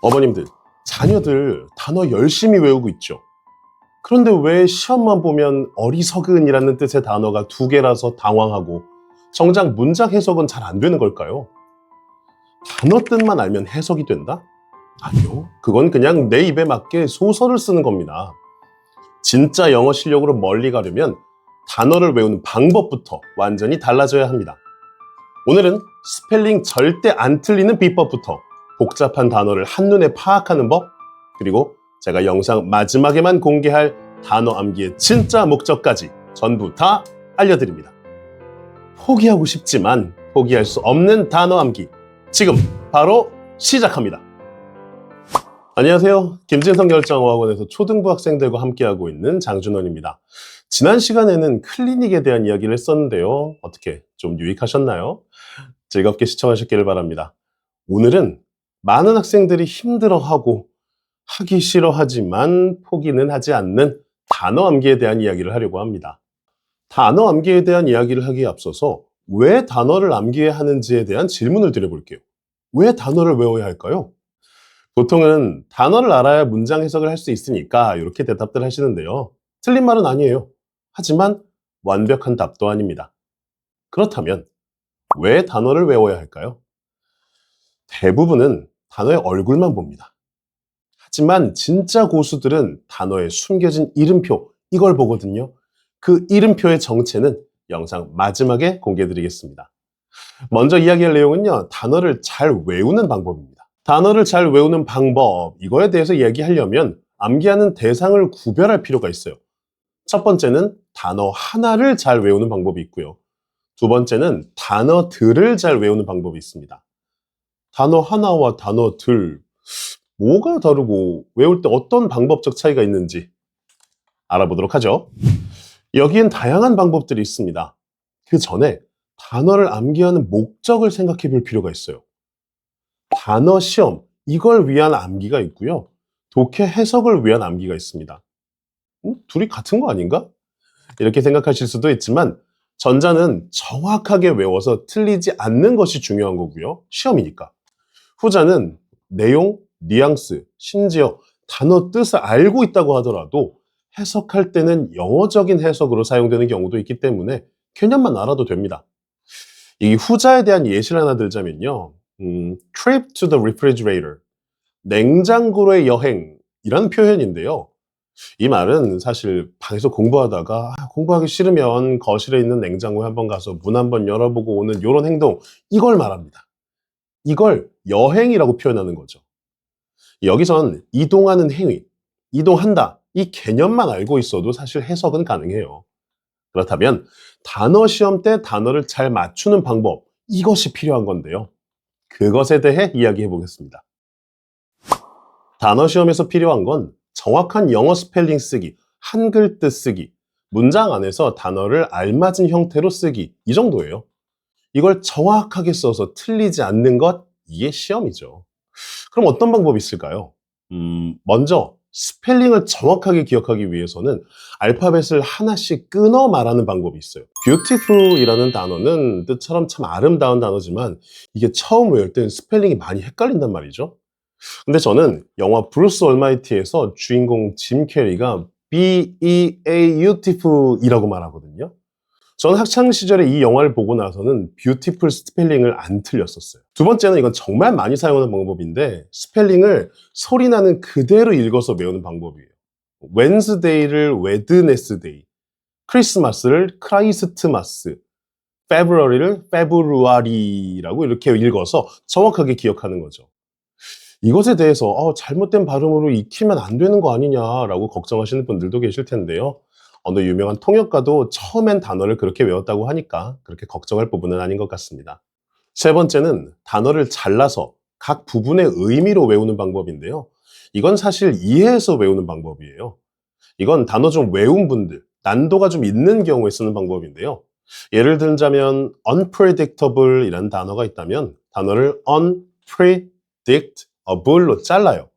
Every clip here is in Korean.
어머님들, 자녀들 단어 열심히 외우고 있죠. 그런데 왜 시험만 보면 어리석은이라는 뜻의 단어가 2개라서 당황하고 정작 문장 해석은 잘 안 되는 걸까요? 단어 뜻만 알면 해석이 된다? 아니요. 그건 그냥 내 입에 맞게 소설을 쓰는 겁니다. 진짜 영어 실력으로 멀리 가려면 단어를 외우는 방법부터 완전히 달라져야 합니다. 오늘은 스펠링 절대 안 틀리는 비법부터 복잡한 단어를 한눈에 파악하는 법, 그리고 제가 영상 마지막에만 공개할 단어 암기의 진짜 목적까지 전부 다 알려드립니다. 포기하고 싶지만 포기할 수 없는 단어 암기, 지금 바로 시작합니다. 안녕하세요. 김진성 결정어학원에서 초등부 학생들과 함께하고 있는 장준원입니다. 지난 시간에는 클리닉에 대한 이야기를 했었는데요. 어떻게 좀 유익하셨나요? 즐겁게 시청하셨기를 바랍니다. 오늘은 많은 학생들이 힘들어하고 하기 싫어하지만 포기는 하지 않는 단어 암기에 대한 이야기를 하려고 합니다. 단어 암기에 대한 이야기를 하기에 앞서서 왜 단어를 암기해야 하는지에 대한 질문을 드려볼게요. 왜 단어를 외워야 할까요? 보통은 단어를 알아야 문장 해석을 할 수 있으니까 이렇게 대답들 하시는데요. 틀린 말은 아니에요. 하지만 완벽한 답도 아닙니다. 그렇다면 왜 단어를 외워야 할까요? 대부분은 단어의 얼굴만 봅니다. 하지만 진짜 고수들은 단어에 숨겨진 이름표, 이걸 보거든요. 그 이름표의 정체는 영상 마지막에 공개해드리겠습니다. 먼저 이야기할 내용은요, 단어를 잘 외우는 방법입니다. 단어를 잘 외우는 방법, 이거에 대해서 얘기하려면 암기하는 대상을 구별할 필요가 있어요. 첫 번째는 단어 하나를 잘 외우는 방법이 있고요. 두 번째는 단어들을 잘 외우는 방법이 있습니다. 단어 하나와 단어들, 뭐가 다르고 외울 때 어떤 방법적 차이가 있는지 알아보도록 하죠. 여기엔 다양한 방법들이 있습니다. 그 전에 단어를 암기하는 목적을 생각해 볼 필요가 있어요. 단어 시험, 이걸 위한 암기가 있고요. 독해 해석을 위한 암기가 있습니다. 둘이 같은 거 아닌가? 이렇게 생각하실 수도 있지만 전자는 정확하게 외워서 틀리지 않는 것이 중요한 거고요. 시험이니까. 후자는 내용, 뉘앙스, 심지어 단어 뜻을 알고 있다고 하더라도 해석할 때는 영어적인 해석으로 사용되는 경우도 있기 때문에 개념만 알아도 됩니다. 이 후자에 대한 예시를 하나 들자면요. trip to the refrigerator, 냉장고로의 여행이라는 표현인데요. 이 말은 사실 방에서 공부하다가 공부하기 싫으면 거실에 있는 냉장고에 한번 가서 문 한번 열어보고 오는 이런 행동, 이걸 말합니다. 이걸 여행이라고 표현하는 거죠. 여기선 이동하는 행위, 이동한다, 이 개념만 알고 있어도 사실 해석은 가능해요. 그렇다면 단어 시험 때 단어를 잘 맞추는 방법, 이것이 필요한 건데요. 그것에 대해 이야기해 보겠습니다. 단어 시험에서 필요한 건 정확한 영어 스펠링 쓰기, 한글 뜻 쓰기, 문장 안에서 단어를 알맞은 형태로 쓰기, 이 정도예요. 이걸 정확하게 써서 틀리지 않는 것, 이게 시험이죠. 그럼 어떤 방법이 있을까요? 먼저 스펠링을 정확하게 기억하기 위해서는 알파벳을 하나씩 끊어 말하는 방법이 있어요. beautiful이라는 단어는 뜻처럼 참 아름다운 단어지만 이게 처음 외울 땐 스펠링이 많이 헷갈린단 말이죠. 근데 저는 영화 브루스 얼마이티에서 주인공 짐 캐리가 beautiful이라고 말하거든요. 저는 학창 시절에 이 영화를 보고 나서는 beautiful 스펠링을 안 틀렸었어요. 두 번째는 이건 정말 많이 사용하는 방법인데 스펠링을 소리 나는 그대로 읽어서 외우는 방법이에요. Wednesday를 Wednesday, 크리스마스를 크라이스트마스, February를 February라고 이렇게 읽어서 정확하게 기억하는 거죠. 이것에 대해서 잘못된 발음으로 익히면 안 되는 거 아니냐라고 걱정하시는 분들도 계실 텐데요. 어느 유명한 통역가도 처음엔 단어를 그렇게 외웠다고 하니까 그렇게 걱정할 부분은 아닌 것 같습니다. 세 번째는 단어를 잘라서 각 부분의 의미로 외우는 방법인데요. 이건 사실 이해해서 외우는 방법이에요. 이건 단어 좀 외운 분들, 난도가 좀 있는 경우에 쓰는 방법인데요. 예를 들자면 unpredictable 이라는 단어가 있다면 단어를 unpredictable로 잘라요.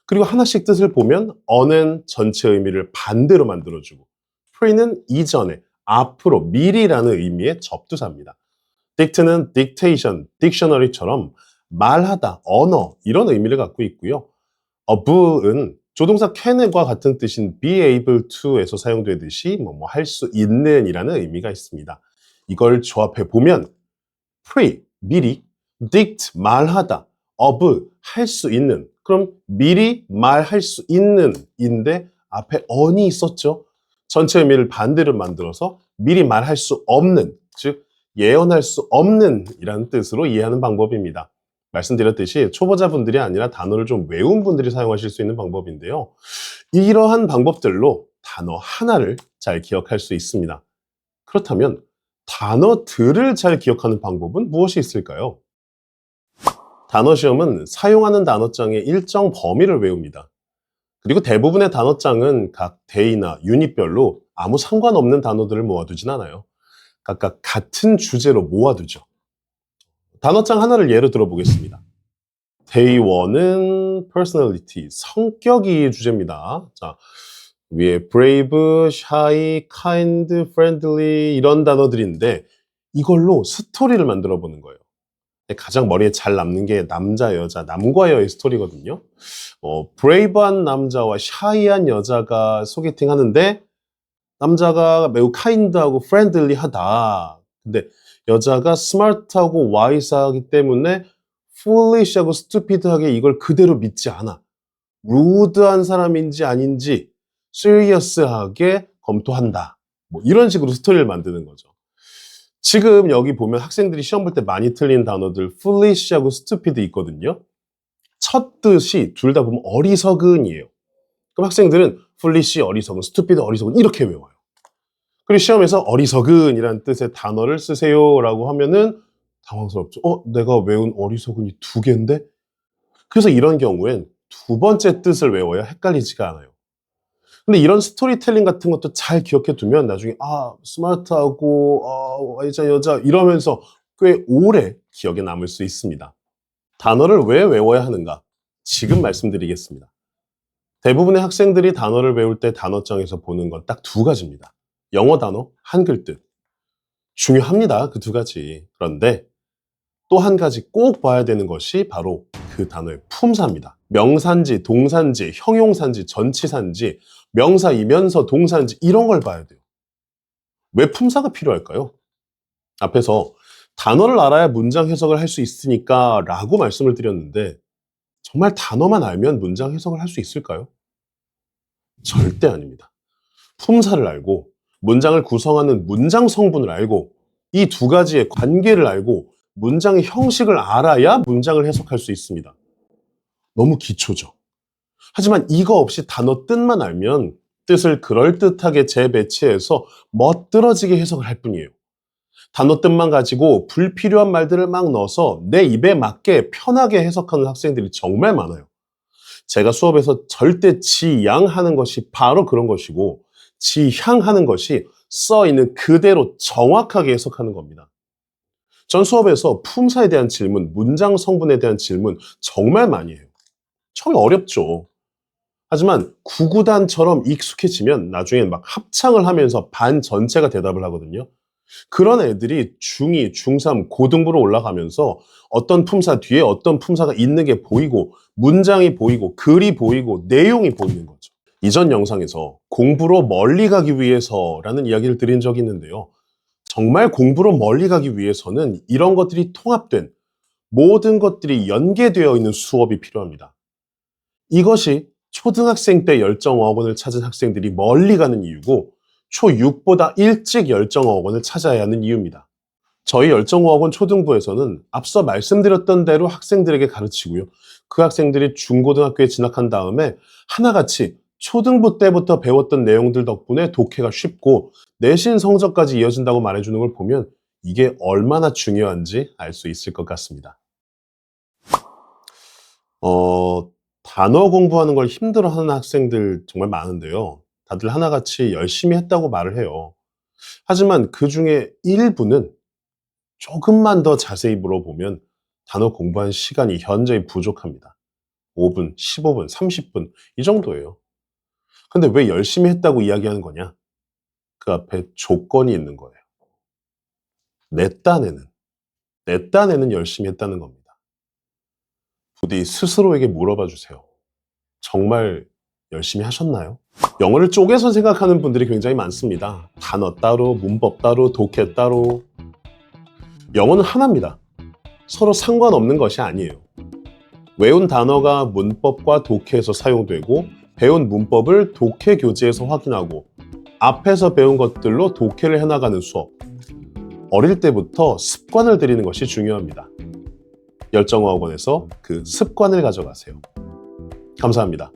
그리고 하나씩 뜻을 보면 on은 전체 의미를 반대로 만들어주고 pre는 이전에, 앞으로, 미리라는 의미의 접두사입니다. dict는 dictation, dictionary처럼 말하다, 언어 이런 의미를 갖고 있고요. of은 조동사 can과 같은 뜻인 be able to에서 사용되듯이 할 수 있는 이라는 의미가 있습니다. 이걸 조합해 보면 pre, 미리, dict, 말하다, of, 할 수 있는. 그럼 미리 말할 수 있는 인데 앞에 on이 있었죠. 전체 의미를 반대로 만들어서 미리 말할 수 없는, 즉 예언할 수 없는 이라는 뜻으로 이해하는 방법입니다. 말씀드렸듯이 초보자분들이 아니라 단어를 좀 외운 분들이 사용하실 수 있는 방법인데요. 이러한 방법들로 단어 하나를 잘 기억할 수 있습니다. 그렇다면 단어들을 잘 기억하는 방법은 무엇이 있을까요? 단어 시험은 사용하는 단어장의 일정 범위를 외웁니다. 그리고 대부분의 단어장은 각 데이나 유닛별로 아무 상관없는 단어들을 모아두진 않아요. 각각 같은 주제로 모아두죠. 단어장 하나를 예로 들어보겠습니다. Day 1은 personality, 성격이 주제입니다. 자, 위에 brave, shy, kind, friendly 이런 단어들인데 이걸로 스토리를 만들어 보는 거예요. 가장 머리에 잘 남는 게 남자, 여자, 남과 여의 스토리거든요. brave한 남자와 shy한 여자가 소개팅 하는데 남자가 매우 kind하고 friendly하다. 근데 여자가 smart하고 wise하기 때문에 foolish하고 stupid하게 이걸 그대로 믿지 않아. rude한 사람인지 아닌지 serious하게 검토한다. 이런 식으로 스토리를 만드는 거죠. 지금 여기 보면 학생들이 시험 볼 때 많이 틀린 단어들 foolish하고 stupid 있거든요. 첫 뜻이 둘 다 보면 어리석은이에요. 그럼 학생들은 foolish 어리석은, stupid 어리석은 이렇게 외워요. 그리고 시험에서 어리석은이라는 뜻의 단어를 쓰세요라고 하면은 당황스럽죠. 내가 외운 어리석은이 두 개인데? 그래서 이런 경우엔 두 번째 뜻을 외워야 헷갈리지가 않아요. 근데 이런 스토리텔링 같은 것도 잘 기억해 두면 나중에 스마트하고 여자 이러면서 꽤 오래 기억에 남을 수 있습니다. 단어를 왜 외워야 하는가? 지금 말씀드리겠습니다. 대부분의 학생들이 단어를 외울 때 단어장에서 보는 건 딱 두 가지입니다. 영어 단어, 한글 뜻. 중요합니다. 그 두 가지. 그런데 또 한 가지 꼭 봐야 되는 것이 바로 그 단어의 품사입니다. 명사인지, 동사인지, 형용사인지, 전치사인지, 명사이면서 동사인지 이런 걸 봐야 돼요. 왜 품사가 필요할까요? 앞에서 단어를 알아야 문장 해석을 할 수 있으니까 라고 말씀을 드렸는데 정말 단어만 알면 문장 해석을 할 수 있을까요? 절대 아닙니다. 품사를 알고 문장을 구성하는 문장 성분을 알고 이 두 가지의 관계를 알고 문장의 형식을 알아야 문장을 해석할 수 있습니다. 너무 기초죠. 하지만 이거 없이 단어 뜻만 알면 뜻을 그럴듯하게 재배치해서 멋들어지게 해석을 할 뿐이에요. 단어 뜻만 가지고 불필요한 말들을 막 넣어서 내 입에 맞게 편하게 해석하는 학생들이 정말 많아요. 제가 수업에서 절대 지양하는 것이 바로 그런 것이고 지향하는 것이 써있는 그대로 정확하게 해석하는 겁니다. 전 수업에서 품사에 대한 질문, 문장 성분에 대한 질문 정말 많이 해요. 처음에 어렵죠. 하지만 구구단처럼 익숙해지면 나중에 막 합창을 하면서 반 전체가 대답을 하거든요. 그런 애들이 중2, 중3, 고등부로 올라가면서 어떤 품사 뒤에 어떤 품사가 있는 게 보이고 문장이 보이고 글이 보이고 내용이 보이는 거죠. 이전 영상에서 공부로 멀리 가기 위해서라는 이야기를 드린 적이 있는데요. 정말 공부로 멀리 가기 위해서는 이런 것들이 통합된 모든 것들이 연계되어 있는 수업이 필요합니다. 이것이 초등학생 때 열정어학원을 찾은 학생들이 멀리 가는 이유고 초6보다 일찍 열정어학원을 찾아야 하는 이유입니다. 저희 열정어학원 초등부에서는 앞서 말씀드렸던 대로 학생들에게 가르치고요. 그 학생들이 중고등학교에 진학한 다음에 하나같이 초등부 때부터 배웠던 내용들 덕분에 독해가 쉽고 내신 성적까지 이어진다고 말해주는 걸 보면 이게 얼마나 중요한지 알 수 있을 것 같습니다. 단어 공부하는 걸 힘들어하는 학생들 정말 많은데요. 다들 하나같이 열심히 했다고 말을 해요. 하지만 그 중에 일부는 조금만 더 자세히 물어보면 단어 공부한 시간이 현저히 부족합니다. 5분, 15분, 30분 이 정도예요. 근데 왜 열심히 했다고 이야기하는 거냐? 그 앞에 조건이 있는 거예요. 내 딴에는 열심히 했다는 겁니다. 부디 스스로에게 물어봐 주세요. 정말 열심히 하셨나요? 영어를 쪼개서 생각하는 분들이 굉장히 많습니다. 단어 따로, 문법 따로, 독해 따로. 영어는 하나입니다. 서로 상관없는 것이 아니에요. 외운 단어가 문법과 독해에서 사용되고 배운 문법을 독해 교재에서 확인하고 앞에서 배운 것들로 독해를 해나가는 수업. 어릴 때부터 습관을 들이는 것이 중요합니다. 열정어학원에서 그 습관을 가져가세요. 감사합니다.